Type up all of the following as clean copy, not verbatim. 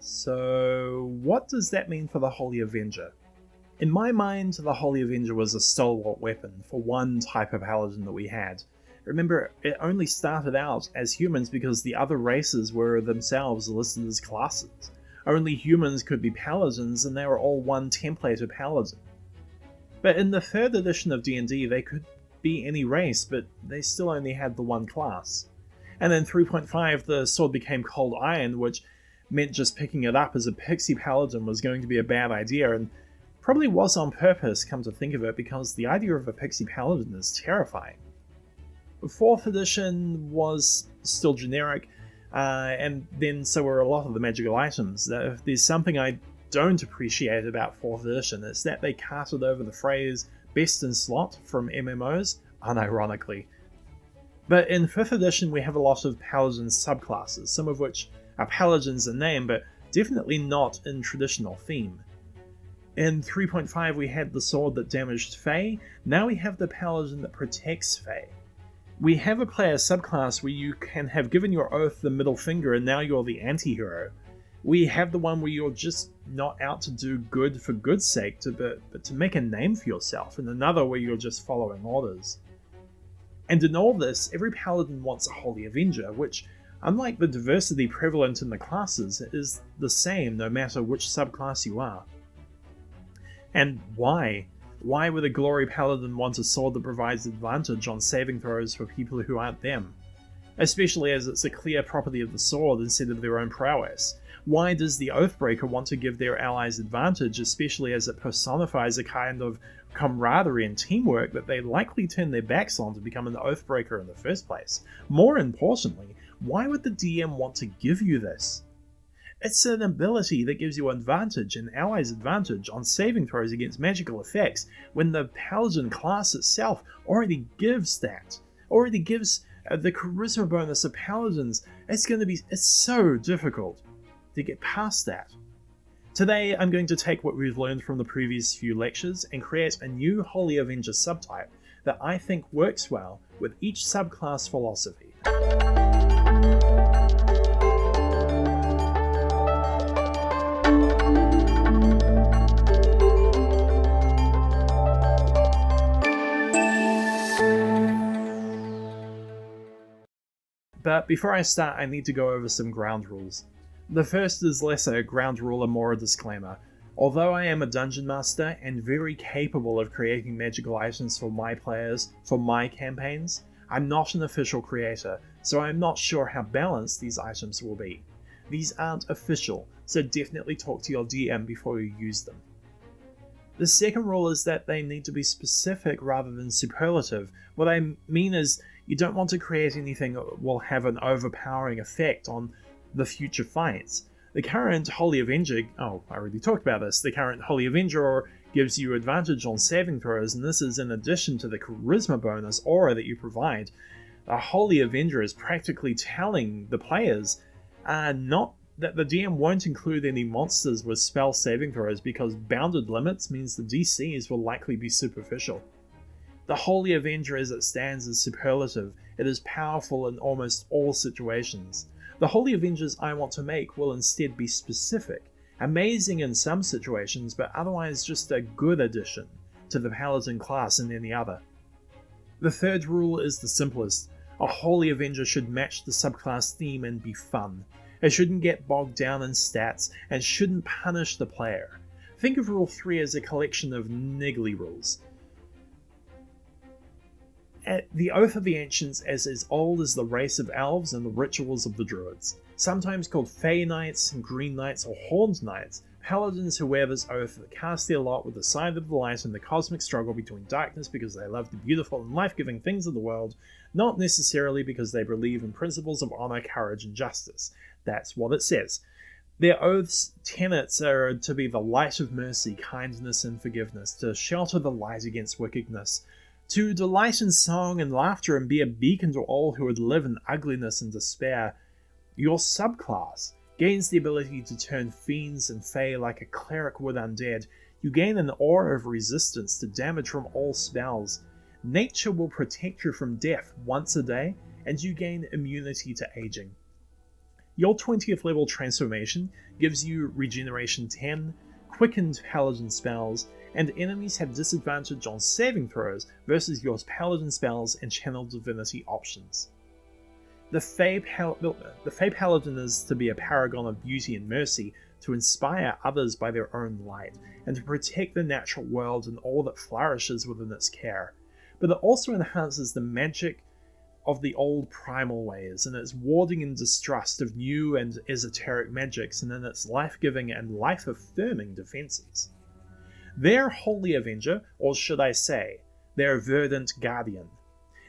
So, what does that mean for the Holy Avenger? In my mind, the Holy Avenger was a stalwart weapon for one type of paladin that we had. Remember, it only started out as humans because the other races were themselves listed as classes. Only humans could be paladins, and they were all one template of paladin. But in the 3rd edition of D&D, they could be any race, but they still only had the one class. And in 3.5, the sword became cold iron, which meant just picking it up as a pixie paladin was going to be a bad idea, and probably was on purpose, come to think of it, because the idea of a pixie paladin is terrifying. The 4th edition was still generic, and then so were a lot of the magical items. If there's something I don't appreciate about 4th edition, it's that they carted over the phrase best in slot from MMOs, unironically. But in 5th edition we have a lot of paladin subclasses, some of which are paladins in name, but definitely not in traditional theme. In 3.5 we had the sword that damaged Fae, now we have the paladin that protects Fae. We have a player subclass where you can have given your oath the middle finger and now you're the anti-hero. We have the one where you're just not out to do good for good's sake, but to make a name for yourself, and another where you're just following orders. And in all this, every paladin wants a Holy Avenger, which, unlike the diversity prevalent in the classes, is the same no matter which subclass you are. And why? Why would a Glory Paladin want a sword that provides advantage on saving throws for people who aren't them? Especially as it's a clear property of the sword instead of their own prowess. Why does the Oathbreaker want to give their allies advantage, especially as it personifies a kind of camaraderie and teamwork that they likely turn their backs on to become an Oathbreaker in the first place? More importantly, why would the DM want to give you this? It's an ability that gives you advantage and allies advantage on saving throws against magical effects when the Paladin class itself already gives that. Already gives the charisma bonus of Paladins. It's so difficult to get past that. Today I'm going to take what we've learned from the previous few lectures and create a new Holy Avenger subtype that I think works well with each subclass philosophy. But before I start, I need to go over some ground rules. The first is less a ground rule and more a disclaimer. Although I am a dungeon master and very capable of creating magical items for my players, for my campaigns, I'm not an official creator, so I'm not sure how balanced these items will be. These aren't official, so definitely talk to your DM before you use them. The second rule is that they need to be specific rather than superlative. What I mean is, you don't want to create anything that will have an overpowering effect on the future fights. The current Holy Avenger, I already talked about this, the current Holy Avenger gives you advantage on saving throws, and this is in addition to the charisma bonus aura that you provide. The Holy Avenger is practically telling the players not that the DM won't include any monsters with spell saving throws because bounded limits means the DCs will likely be superficial. The Holy Avenger as it stands is superlative. It is powerful in almost all situations. The Holy Avengers I want to make will instead be specific, amazing in some situations, but otherwise just a good addition to the Paladin class in any other. The third rule is the simplest. A Holy Avenger should match the subclass theme and be fun. It shouldn't get bogged down in stats and shouldn't punish the player. Think of Rule 3 as a collection of niggly rules. The Oath of the Ancients is as old as the race of elves and the rituals of the druids. Sometimes called Fey Knights, Green Knights, or Horned Knights, paladins who wear this oath cast their lot with the side of the light in the cosmic struggle between darkness because they love the beautiful and life-giving things of the world, not necessarily because they believe in principles of honor, courage, and justice. That's what it says. Their oath's tenets are to be the light of mercy, kindness, and forgiveness, to shelter the light against wickedness, to delight in song and laughter and be a beacon to all who would live in ugliness and despair. Your subclass gains the ability to turn fiends and fae like a cleric would undead. You gain an aura of resistance to damage from all spells. Nature will protect you from death once a day, and you gain immunity to aging. Your 20th level transformation gives you Regeneration 10, Quickened Paladin spells, and enemies have disadvantage on saving throws versus your Paladin spells and Channel Divinity options. The Fey Paladin is to be a paragon of beauty and mercy, to inspire others by their own light, and to protect the natural world and all that flourishes within its care. But it also enhances the magic of the old primal ways, and its warding and distrust of new and esoteric magics, and in its life-giving and life-affirming defenses. Their Holy Avenger, or should I say, their Verdant Guardian,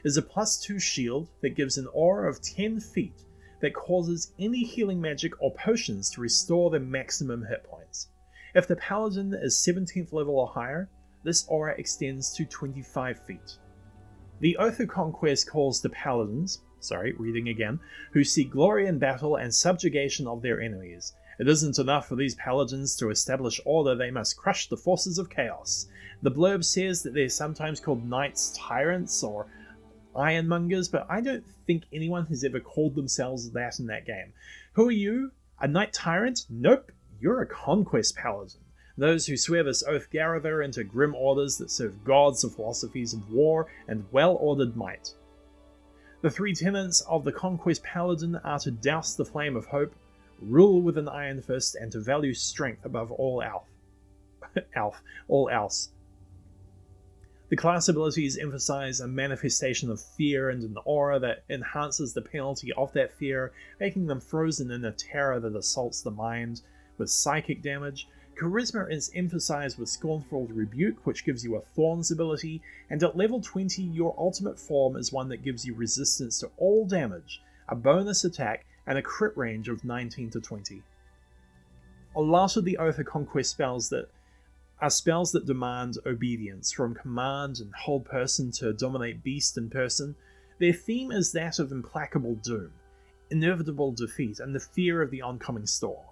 is a +2 shield that gives an aura of 10 feet that causes any healing magic or potions to restore their maximum hit points. If the Paladin is 17th level or higher, this aura extends to 25 feet. The Oath of Conquest calls the Paladins, who seek glory in battle and subjugation of their enemies. It isn't enough for these Paladins to establish order, they must crush the forces of chaos. The blurb says that they're sometimes called Knights Tyrants or Ironmongers, but I don't think anyone has ever called themselves that in that game. Who are you? A Knight Tyrant? Nope, you're a Conquest Paladin. Those who swear this oath gather into grim orders that serve gods of philosophies of war and well-ordered might. The 3 tenets of the Conquest Paladin are to douse the flame of hope, rule with an iron fist, and to value strength above all else. The class abilities emphasize a manifestation of fear and an aura that enhances the penalty of that fear, making them frozen in a terror that assaults the mind with psychic damage. Charisma is emphasized with Scornful Rebuke, which gives you a Thorns ability, and at level 20 your ultimate form is one that gives you resistance to all damage, a bonus attack, and a crit range of 19 to 20. A lot of the Oath of Conquest spells that are spells that demand obedience, from command and hold person to dominate beast in person. Their theme is that of implacable doom, inevitable defeat, and the fear of the oncoming storm.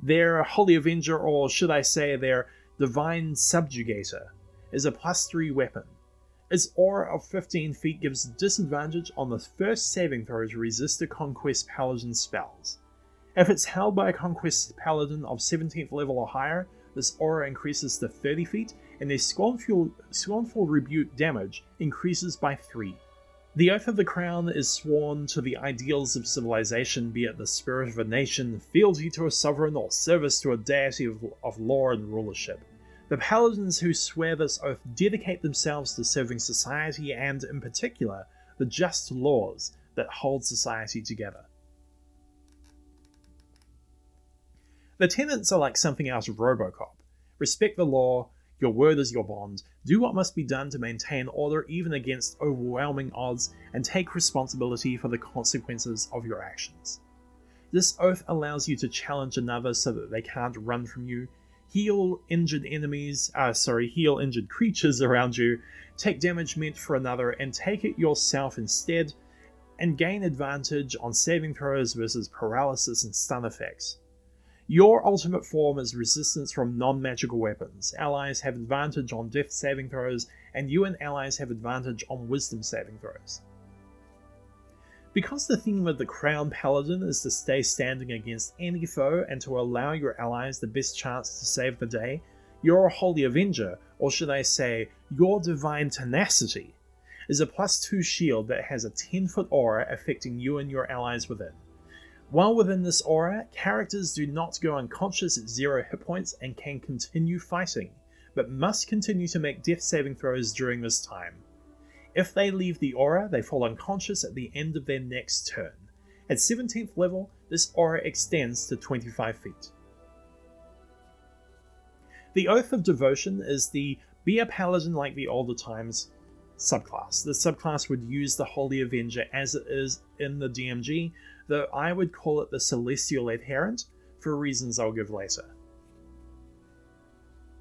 Their Holy Avenger, or should I say their Divine Subjugator, is a +3 weapon. Its aura of 15 feet gives disadvantage on the first saving throw to resist a Conquest Paladin spells. If it's held by a Conquest Paladin of 17th level or higher, this aura increases to 30 feet, and their Scornful Rebuke damage increases by 3. The Oath of the Crown is sworn to the ideals of civilization, be it the spirit of a nation, fealty to a sovereign, or service to a deity of law and rulership. The Paladins who swear this oath dedicate themselves to serving society and, in particular, the just laws that hold society together. The tenets are like something out of Robocop. Respect the law, your word is your bond, do what must be done to maintain order even against overwhelming odds, and take responsibility for the consequences of your actions. This oath allows you to challenge another so that they can't run from you, heal injured creatures around you, take damage meant for another and take it yourself instead, and gain advantage on saving throws versus paralysis and stun effects. Your ultimate form is resistance from non-magical weapons. Allies have advantage on death saving throws, and you and allies have advantage on wisdom saving throws. Because the theme of the Crown Paladin is to stay standing against any foe and to allow your allies the best chance to save the day, your Holy Avenger, or should I say, your Divine Tenacity, is a +2 shield that has a 10-foot aura affecting you and your allies within. While within this aura, characters do not go unconscious at 0 hit points and can continue fighting, but must continue to make death saving throws during this time. If they leave the aura, they fall unconscious at the end of their next turn. At 17th level, this aura extends to 25 feet. The Oath of Devotion is the Be a Paladin like the older times subclass. The subclass would use the Holy Avenger as it is in the DMG, though I would call it the Celestial Adherent, for reasons I'll give later.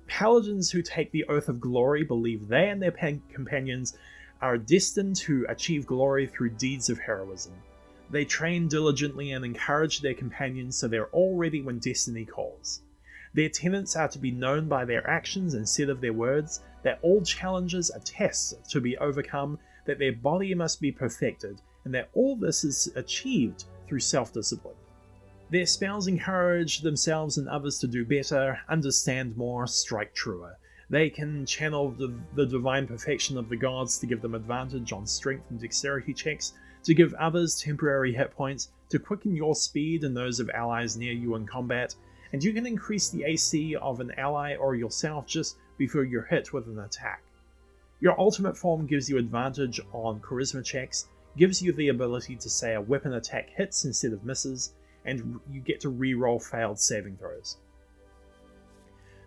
Paladins who take the Oath of Glory believe they and their companions are destined to achieve glory through deeds of heroism. They train diligently and encourage their companions so they're all ready when destiny calls. Their tenets are to be known by their actions instead of their words, that all challenges are tests to be overcome, that their body must be perfected, and that all this is achieved through self-discipline. Their spells encourage themselves and others to do better, understand more, strike truer. They can channel the divine perfection of the gods to give them advantage on strength and dexterity checks, to give others temporary hit points, to quicken your speed and those of allies near you in combat, and you can increase the AC of an ally or yourself just before you're hit with an attack. Your ultimate form gives you advantage on charisma checks, gives you the ability to say a weapon attack hits instead of misses, and you get to re-roll failed saving throws.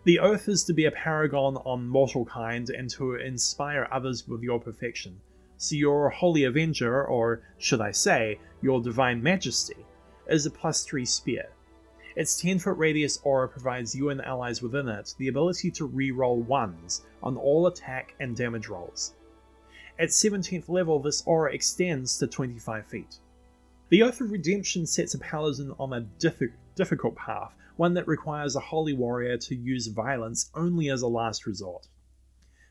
The oath is to be a paragon on mortal kind and to inspire others with your perfection. So your Holy Avenger, or should I say, your Divine Majesty, is a +3 spear. Its 10-foot radius aura provides you and allies within it the ability to re-roll 1s on all attack and damage rolls. At 17th level, this aura extends to 25 feet. The Oath of Redemption sets a paladin on a difficult path, one that requires a holy warrior to use violence only as a last resort.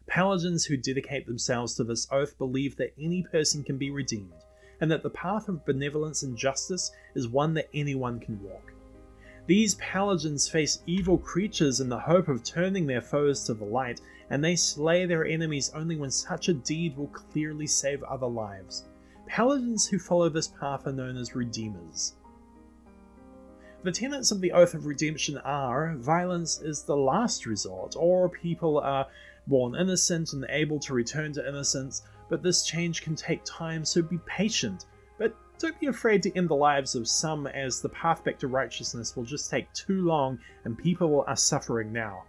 Paladins who dedicate themselves to this oath believe that any person can be redeemed, and that the path of benevolence and justice is one that anyone can walk. These paladins face evil creatures in the hope of turning their foes to the light, and they slay their enemies only when such a deed will clearly save other lives. Paladins who follow this path are known as Redeemers. The tenets of the Oath of Redemption are: violence is the last resort, or people are born innocent and able to return to innocence, but this change can take time, so be patient. But don't be afraid to end the lives of some, as the path back to righteousness will just take too long and people are suffering now.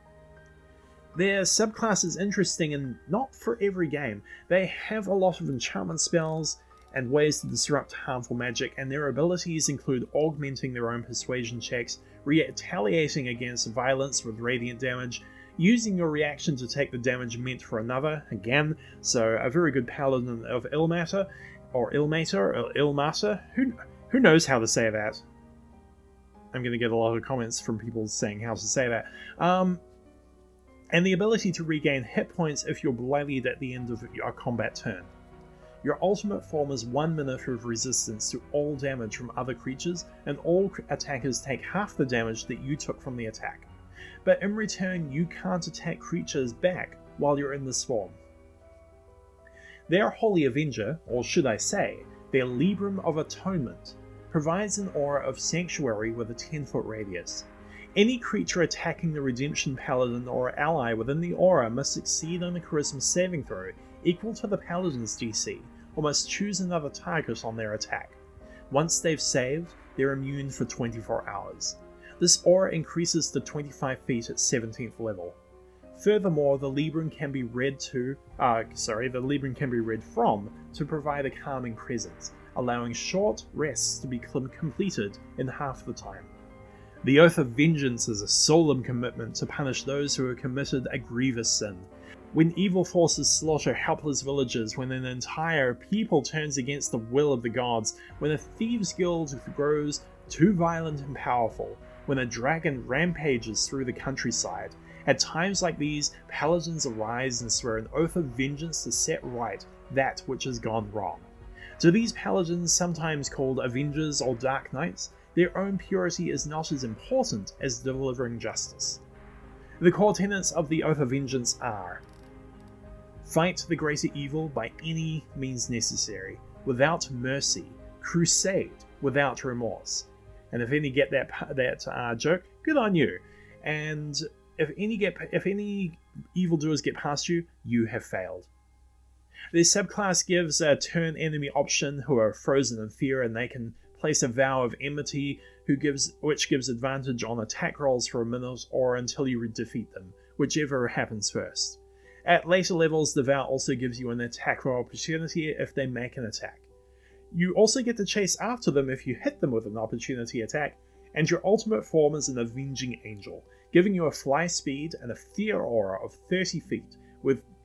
Their subclass is interesting and not for every game. They have a lot of enchantment spells and ways to disrupt harmful magic, and their abilities include augmenting their own persuasion checks, retaliating against violence with radiant damage, using your reaction to take the damage meant for another, again, so a very good paladin of Ilmater, or Ilmater, who knows how to say that? I'm going to get a lot of comments from people saying how to say that. And the ability to regain hit points if you're bloodied at the end of your combat turn. Your ultimate form is 1 minute of resistance to all damage from other creatures, and all attackers take half the damage that you took from the attack. But in return, you can't attack creatures back while you're in this form. Their Holy Avenger, or should I say, their Librum of Atonement, provides an aura of sanctuary with a 10-foot radius. Any creature attacking the Redemption Paladin or ally within the aura must succeed on a charisma saving throw equal to the Paladin's DC, or must choose another target on their attack. Once they've saved, they're immune for 24 hours. This aura increases to 25 feet at 17th level. Furthermore, the Librum can be read from to provide a calming presence, allowing short rests to be completed in half the time. The Oath of Vengeance is a solemn commitment to punish those who have committed a grievous sin. When evil forces slaughter helpless villagers, when an entire people turns against the will of the gods, when a thieves' guild grows too violent and powerful, when a dragon rampages through the countryside, at times like these, paladins arise and swear an oath of vengeance to set right that which has gone wrong. To these paladins, sometimes called avengers or dark knights, their own purity is not as important as delivering justice. The core tenets of the Oath of Vengeance are: fight the greater evil by any means necessary, without mercy, crusade without remorse. And if any get that joke, good on you. And if any evildoers get past you, you have failed. This subclass gives a turn enemy option who are frozen in fear, and they can place a vow of enmity, which gives advantage on attack rolls for a minute or until you defeat them, whichever happens first. At later levels, the vow also gives you an attack roll opportunity if they make an attack. You also get to chase after them if you hit them with an opportunity attack, and your ultimate form is an Avenging Angel, giving you a fly speed and a fear aura of 30 feet,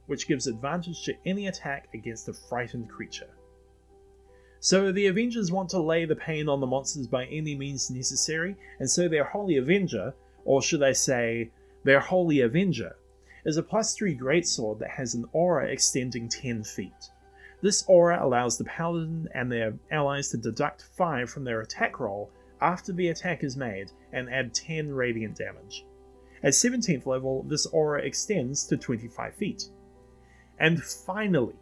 which gives advantage to any attack against a frightened creature. So the Avengers want to lay the pain on the monsters by any means necessary, and so their Holy Avenger, or should I say, their Holy Avenger, is a +3 greatsword that has an aura extending 10 feet. This aura allows the Paladin and their allies to deduct 5 from their attack roll after the attack is made and add 10 radiant damage. At 17th level, this aura extends to 25 feet. And finally,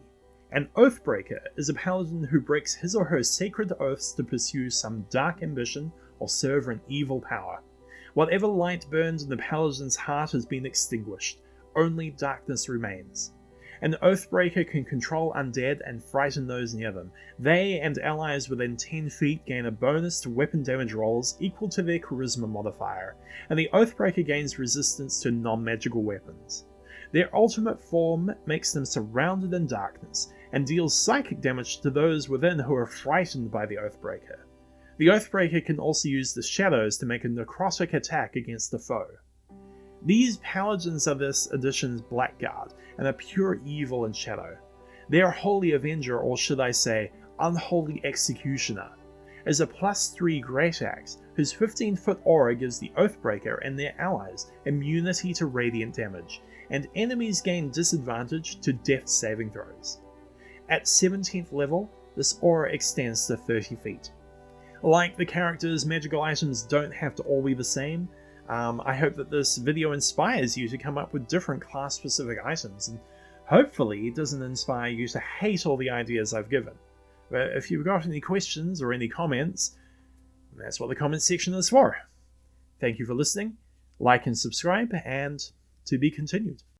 an Oathbreaker is a Paladin who breaks his or her sacred oaths to pursue some dark ambition or serve an evil power. Whatever light burned in the Paladin's heart has been extinguished, only darkness remains. An Oathbreaker can control undead and frighten those near them. They and allies within 10 feet gain a bonus to weapon damage rolls equal to their charisma modifier, and the Oathbreaker gains resistance to non-magical weapons. Their ultimate form makes them surrounded in darkness, and deals psychic damage to those within who are frightened by the Oathbreaker. The Oathbreaker can also use the shadows to make a necrotic attack against the foe. These Paladins are this edition's Blackguard, and are pure evil and shadow. Their Holy Avenger, or should I say, Unholy Executioner, is a +3 Great Axe whose 15-foot aura gives the Oathbreaker and their allies immunity to radiant damage, and enemies gain disadvantage to death saving throws. At 17th level, this aura extends to 30 feet. Like the characters, magical items don't have to all be the same. I hope that this video inspires you to come up with different class-specific items, and hopefully it doesn't inspire you to hate all the ideas I've given. But if you've got any questions or any comments, that's what the comment section is for. Thank you for listening, like and subscribe, and to be continued.